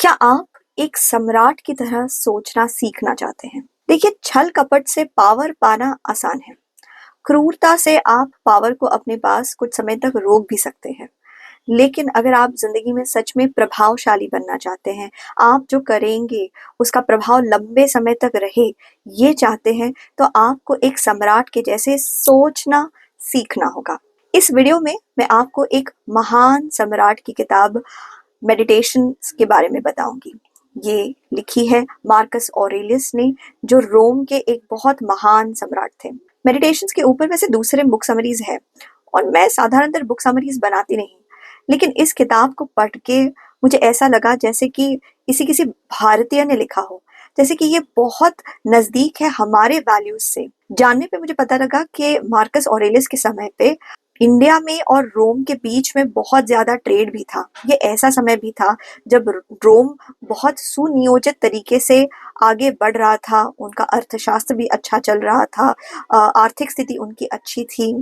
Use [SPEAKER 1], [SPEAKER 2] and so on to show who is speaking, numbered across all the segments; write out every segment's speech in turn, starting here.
[SPEAKER 1] क्या आप एक सम्राट की तरह सोचना सीखना चाहते हैं? देखिए, छल कपट से पावर पाना आसान है। क्रूरता से आप पावर को अपने पास कुछ समय तक रोक भी सकते हैं। लेकिन अगर आप जिंदगी में सच में प्रभावशाली बनना चाहते हैं, आप जो करेंगे उसका प्रभाव लंबे समय तक रहे, ये चाहते हैं, तो आपको एक सम्राट के जैसे सोचना सीखना होगा। इस वीडियो में मैं आपको एक महान सम्राट की किताब मेडिटेशन के बारे में बताऊंगी। ये लिखी है मार्कस ऑरेलियस ने, जो रोम के एक बहुत महान सम्राट थे। मेडिटेशंस के ऊपर वैसे दूसरे बुक समरीज है, और मैं साधारणतः बुक समरीज बनाती नहीं, लेकिन इस किताब को पढ़ के मुझे ऐसा लगा जैसे कि इसी किसी भारतीय ने लिखा हो, जैसे कि ये बहुत नजदीक है हमारे वैल्यूज से। जानने पे मुझे पता लगा कि मार्कस ऑरेलियस के समय पे इंडिया में और रोम के बीच में बहुत ज्यादा ट्रेड भी था। ये ऐसा समय भी था जब रोम बहुत सुनियोजित तरीके से आगे बढ़ रहा था, उनका अर्थशास्त्र भी अच्छा चल रहा था, आर्थिक स्थिति उनकी अच्छी थी।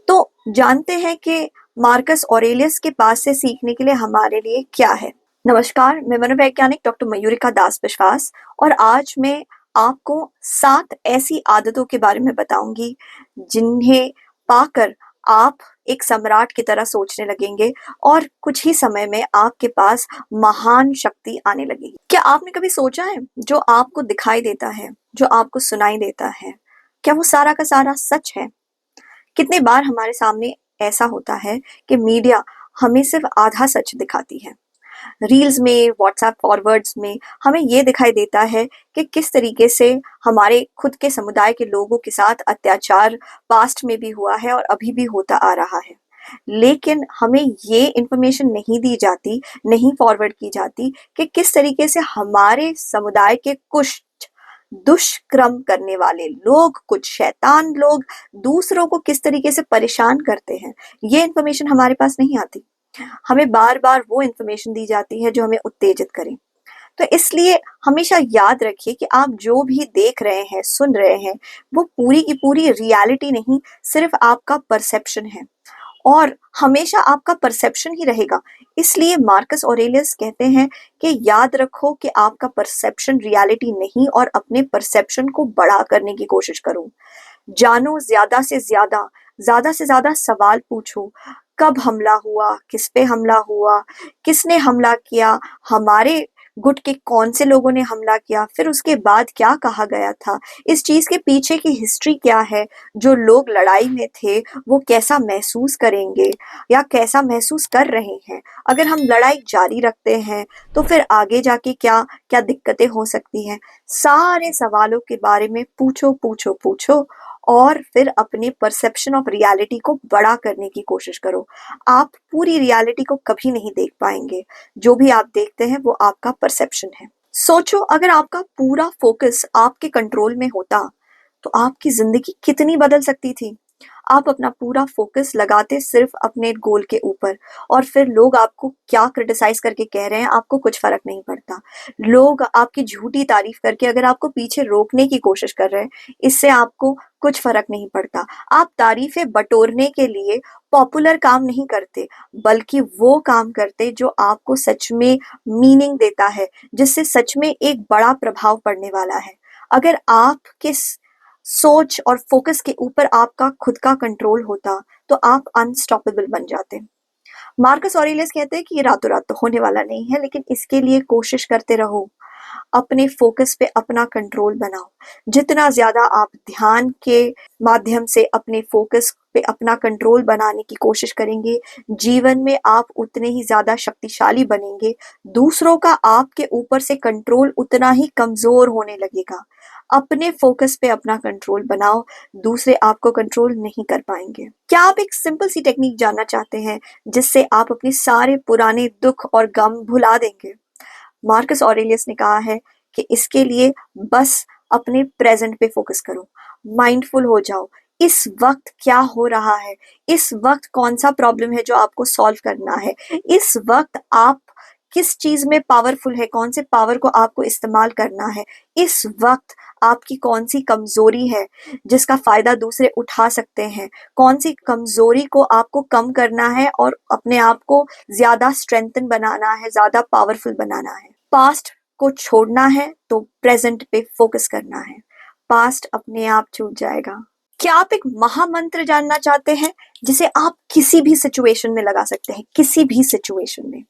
[SPEAKER 1] तो जानते हैं कि मार्कस ऑरेलियस के पास से सीखने के लिए हमारे लिए क्या है। नमस्कार, मैं मनोवैज्ञानिक डॉक्टर मयूरिका दास विश्वास, और आज मैं आपको 7 ऐसी आदतों के बारे में बताऊंगी जिन्हें पाकर आप एक सम्राट की तरह सोचने लगेंगे, और कुछ ही समय में आपके पास महान शक्ति आने लगेगी। क्या आपने कभी सोचा है, जो आपको दिखाई देता है, जो आपको सुनाई देता है, क्या वो सारा का सारा सच है? कितने बार हमारे सामने ऐसा होता है कि मीडिया हमें सिर्फ आधा सच दिखाती है। रील्स में, व्हाट्सएप फॉरवर्ड्स में हमें ये दिखाई देता है कि किस तरीके से हमारे खुद के समुदाय के लोगों के साथ अत्याचार पास्ट में भी हुआ है और अभी भी होता आ रहा है। लेकिन हमें ये इंफॉर्मेशन नहीं दी जाती, नहीं फॉरवर्ड की जाती कि किस तरीके से हमारे समुदाय के कुछ दुष्कर्म करने वाले लोग, कुछ शैतान लोग दूसरों को किस तरीके से परेशान करते हैं। ये इंफॉर्मेशन हमारे पास नहीं आती। हमें बार बार वो इंफॉर्मेशन दी जाती है जो हमें उत्तेजित करे। तो इसलिए हमेशा याद रखिए कि आप जो भी देख रहे हैं, सुन रहे हैं, वो पूरी की पूरी रियलिटी नहीं, सिर्फ आपका परसेप्शन है, और हमेशा आपका परसेप्शन ही रहेगा। इसलिए मार्कस ऑरेलियस कहते हैं कि याद रखो कि आपका परसेप्शन रियलिटी नहीं, और अपने परसेप्शन को बड़ा करने की कोशिश करो। जानो ज्यादा से ज्यादा सवाल पूछो। कब हमला हुआ, किस पे हमला हुआ, किसने हमला किया, हमारे गुट के कौन से लोगों ने हमला किया, फिर उसके बाद क्या कहा गया था, इस चीज के पीछे की हिस्ट्री क्या है, जो लोग लड़ाई में थे वो कैसा महसूस करेंगे या कैसा महसूस कर रहे हैं, अगर हम लड़ाई जारी रखते हैं तो फिर आगे जाके क्या क्या दिक्कतें हो सकती हैं। सारे सवालों के बारे में पूछो पूछो पूछो, और फिर अपने परसेप्शन ऑफ रियलिटी को बड़ा करने की कोशिश करो। आप पूरी रियलिटी को कभी नहीं देख पाएंगे, जो भी आप देखते हैं वो आपका परसेप्शन है। सोचो, अगर आपका पूरा फोकस आपके कंट्रोल में होता तो आपकी जिंदगी कितनी बदल सकती थी। आप अपना पूरा फोकस लगाते सिर्फ अपने गोल के ऊपर, और फिर लोग आपको क्या क्रिटिसाइज करके कह रहे हैं आपको कुछ फर्क नहीं पड़ता। लोग आपकी झूठी तारीफ करके अगर आपको पीछे रोकने की कोशिश कर रहे हैं, इससे आपको कुछ फर्क नहीं पड़ता। आप तारीफें बटोरने के लिए पॉपुलर काम नहीं करते, बल्कि वो काम करते जो आपको सच में मीनिंग देता है, जिससे सच में एक बड़ा प्रभाव पड़ने वाला है। अगर आपके सोच और फोकस के ऊपर आपका खुद का कंट्रोल होता तो आप अनस्टॉपेबल बन जाते। मार्कस ऑरेलियस कहते हैं कि ये रातों रात तो होने वाला नहीं है, लेकिन इसके लिए कोशिश करते रहो। अपने फोकस पे अपना कंट्रोल बनाओ। जितना ज्यादा आप ध्यान के माध्यम से अपने फोकस पे अपना कंट्रोल बनाने की कोशिश करेंगे, जीवन में आप उतने ही ज्यादा शक्तिशाली बनेंगे। दूसरों का आपके ऊपर से कंट्रोल उतना ही कमजोर होने लगेगा। अपने फोकस पे अपना कंट्रोल बनाओ, दूसरे आपको कंट्रोल नहीं कर पाएंगे। क्या आप एक सिंपल सी टेक्निक जानना चाहते हैं जिससे आप अपने सारे पुराने दुख और गम भुला देंगे? मार्कस ऑरेलियस ने कहा है कि इसके लिए बस अपने प्रेजेंट पे फोकस करो, माइंडफुल हो जाओ। इस वक्त क्या हो रहा है, इस वक्त कौन सा प्रॉब्लम है जो आपको सॉल्व करना है, इस वक्त आप किस चीज में पावरफुल है, कौन से पावर को आपको इस्तेमाल करना है, इस वक्त आपकी कौन सी कमजोरी है जिसका फायदा दूसरे उठा सकते हैं, कौन सी कमजोरी को आपको कम करना है और अपने आप को ज्यादा स्ट्रेंथन बनाना है, ज्यादा पावरफुल बनाना है। पास्ट को छोड़ना है तो प्रेजेंट पे फोकस करना है, पास्ट अपने आप छूट जाएगा। क्या आप एक महामंत्र जानना चाहते हैं जिसे आप किसी भी सिचुएशन में लगा सकते हैं, किसी भी सिचुएशन में?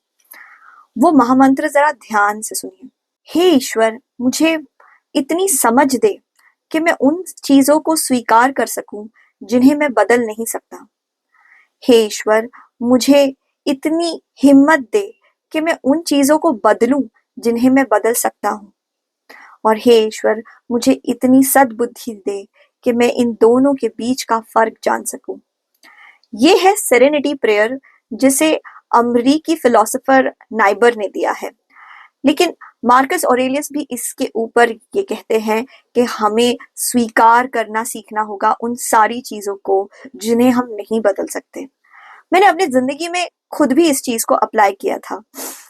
[SPEAKER 1] वो महामंत्र जरा ध्यान से सुनिए। हे ईश्वर, मुझे इतनी समझ दे कि मैं उन चीजों को स्वीकार कर सकूं जिन्हें मैं बदल नहीं सकता। हे ईश्वर, मुझे इतनी हिम्मत दे कि मैं उन चीजों को बदलूं जिन्हें मैं बदल सकता हूँ। और हे ईश्वर, मुझे इतनी सद्बुद्धि दे कि मैं इन दोनों के बीच का फर्क जान सकूं। ये है सेरेनिटी प्रेयर, जिसे अमरीकी फिलोसोफर नाइबर ने दिया है। लेकिन मार्कस ऑरेलियस भी इसके ऊपर ये कहते हैं कि हमें स्वीकार करना सीखना होगा उन सारी चीजों को जिन्हें हम नहीं बदल सकते। मैंने अपनी जिंदगी में खुद भी इस चीज को अप्लाई किया था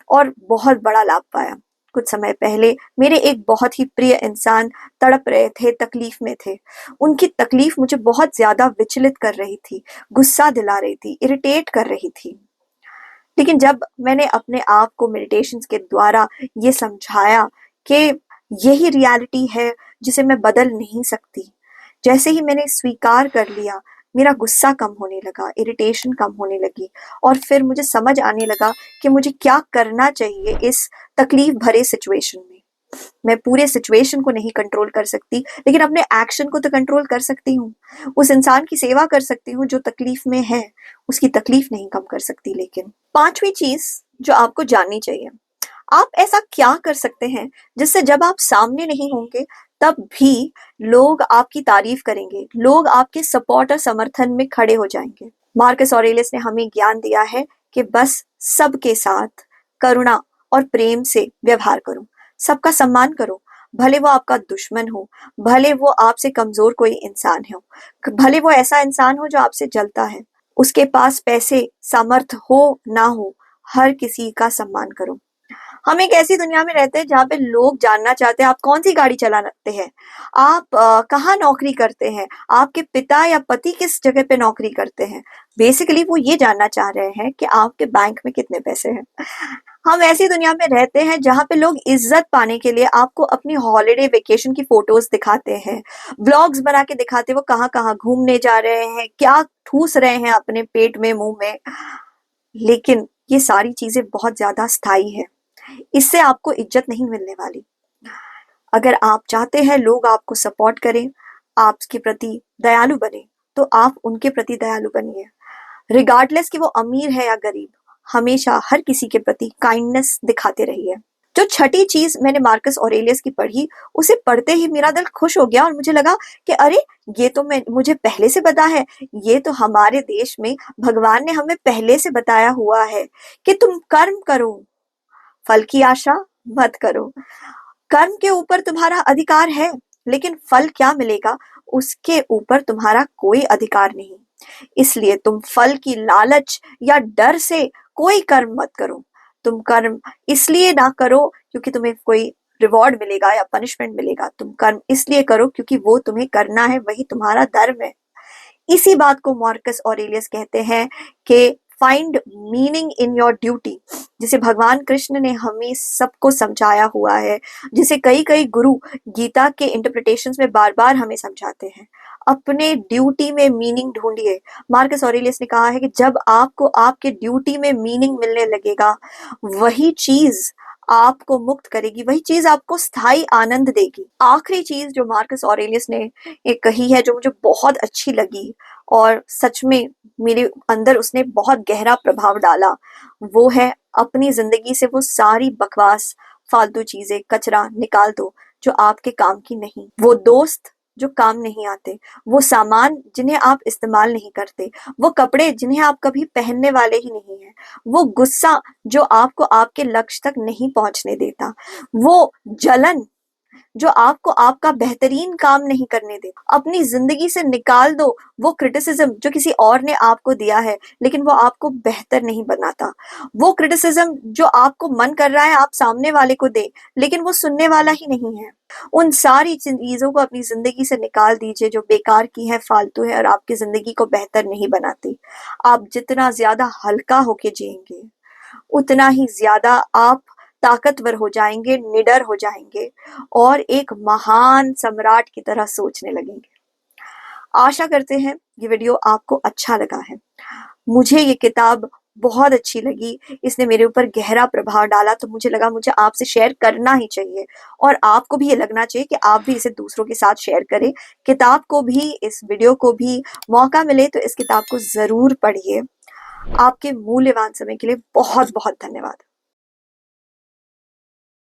[SPEAKER 1] और बहुत बड़ा लाभ पाया। कुछ समय पहले मेरे एक बहुत ही प्रिय इंसान तड़प रहे थे, तकलीफ में थे। उनकी तकलीफ मुझे बहुत ज्यादा विचलित कर रही थी, गुस्सा दिला रही थी, इरिटेट कर रही थी। लेकिन जब मैंने अपने आप को मेडिटेशन के द्वारा ये समझाया कि यही रियलिटी है जिसे मैं बदल नहीं सकती, जैसे ही मैंने स्वीकार कर लिया, मेरा गुस्सा कम होने लगा, इरिटेशन कम होने लगी और फिर मुझे समझ आने लगा कि मुझे क्या करना चाहिए इस तकलीफ भरे सिचुएशन में। मैं पूरे सिचुएशन को नहीं कंट्रोल कर सकती, लेकिन अपने एक्शन को तो कंट्रोल कर सकती हूँ। उस इंसान की सेवा कर सकती हूँ जो तकलीफ में है, उसकी तकलीफ नहीं कम कर सकती। लेकिन पांचवी चीज जो आपको जाननी चाहिए, आप ऐसा क्या कर सकते हैं जिससे जब आप सामने नहीं होंगे तब भी लोग आपकी तारीफ करेंगे, लोग आपके सपोर्ट और समर्थन में खड़े हो जाएंगे। मार्कस ऑरेलियस ने हमें ज्ञान दिया है कि बस सबके साथ करुणा और प्रेम से व्यवहार करो, सबका सम्मान करो, भले वो आपका दुश्मन हो, भले वो आपसे कमजोर कोई इंसान हो, भले वो ऐसा इंसान हो जो आपसे जलता है, उसके पास पैसे सामर्थ हो ना हो, हर किसी का सम्मान करो। हम एक ऐसी दुनिया में रहते हैं जहाँ पे लोग जानना चाहते हैं आप कौन सी गाड़ी चलाते हैं, आप कहाँ नौकरी करते हैं, आपके पिता या पति किस जगह पे नौकरी करते हैं। बेसिकली वो ये जानना चाह रहे हैं कि आपके बैंक में कितने पैसे हैं। हम ऐसी दुनिया में रहते हैं जहाँ पे लोग इज्जत पाने के लिए आपको अपनी हॉलिडे वेकेशन की फोटोज दिखाते हैं, व्लॉग्स बना के दिखाते हैं वो कहाँ कहाँ घूमने जा रहे हैं, क्या ठूस रहे हैं अपने पेट में, मुंह में। लेकिन ये सारी चीजें बहुत ज्यादा स्थायी है, इससे आपको इज्जत नहीं मिलने वाली। अगर आप चाहते हैं लोग आपको सपोर्ट करें, आपके प्रति दयालु बने, तो आप उनके प्रति दयालु बनिए। रिगार्डलेस कि वो अमीर है या गरीब, हमेशा हर किसी के प्रति काइंडनेस दिखाते रहिए। जो छठी चीज मैंने मार्कस ऑरेलियस की पढ़ी, उसे पढ़ते ही मेरा दिल खुश हो गया और मुझे लगा कि अरे ये तो मुझे पहले से पता है, ये तो हमारे देश में भगवान ने हमें पहले से बताया हुआ है कि तुम कर्म करो, फल की आशा मत करो। कर्म के ऊपर तुम्हारा अधिकार है, लेकिन फल क्या मिलेगा उसके ऊपर तुम्हारा कोई अधिकार नहीं। इसलिए तुम फल की लालच या डर से कोई कर्म मत करो। तुम कर्म इसलिए ना करो क्योंकि तुम्हें कोई रिवॉर्ड मिलेगा या पनिशमेंट मिलेगा। तुम कर्म इसलिए करो क्योंकि वो तुम्हें करना है, वही तुम्हारा धर्म है। इसी बात को मार्कस ऑरेलियस कहते हैं कि find meaning in your duty, जिसे भगवान कृष्ण ने हमें सबको समझाया हुआ है, जिसे कई कई गुरु गीता के इंटरप्रिटेशंस में बार बार हमें समझाते हैं। अपने ड्यूटी में मीनिंग ढूंढिए। मार्कस ऑरेलियस ने कहा है कि जब आपको आपके ड्यूटी में मीनिंग मिलने लगेगा, वही चीज आपको मुक्त करेगी, वही चीज आपको स्थायी आनंद देगी। आखिरी चीज जो मार्कस ऑरेलियस ने एक कही है, जो मुझे बहुत अच्छी लगी और सच में मेरे अंदर उसने बहुत गहरा प्रभाव डाला, वो है अपनी जिंदगी से वो सारी बकवास, फालतू चीजें, कचरा निकाल दो जो आपके काम की नहीं। वो दोस्त जो काम नहीं आते, वो सामान जिन्हें आप इस्तेमाल नहीं करते, वो कपड़े जिन्हें आप कभी पहनने वाले ही नहीं है, वो गुस्सा जो आपको आपके लक्ष्य तक नहीं पहुंचने देता, वो जलन जो आपको आपका बेहतरीन काम नहीं करने दे। अपनी जिंदगी से निकाल दो वो क्रिटिसिज्म जो किसी और ने आपको दिया है लेकिन वो आपको बेहतर नहीं बनाता। वो क्रिटिसिज्म जो आपको मन कर रहा है आप सामने वाले को दे, लेकिन वो सुनने वाला ही नहीं है। उन सारी चीजों को अपनी जिंदगी से निकाल दीजिए जो बेकार की है, फालतू है और आपकी जिंदगी को बेहतर नहीं बनाती। आप जितना ज्यादा हल्का होके जिएंगे, उतना ही ज्यादा आप ताकतवर हो जाएंगे, निडर हो जाएंगे और एक महान सम्राट की तरह सोचने लगेंगे। आशा करते हैं ये वीडियो आपको अच्छा लगा है। मुझे ये किताब बहुत अच्छी लगी, इसने मेरे ऊपर गहरा प्रभाव डाला, तो मुझे लगा मुझे आपसे शेयर करना ही चाहिए और आपको भी ये लगना चाहिए कि आप भी इसे दूसरों के साथ शेयर करें। किताब को भी, इस वीडियो को भी मौका मिले तो इस किताब को ज़रूर पढ़िए। आपके मूल्यवान समय के लिए बहुत बहुत धन्यवाद।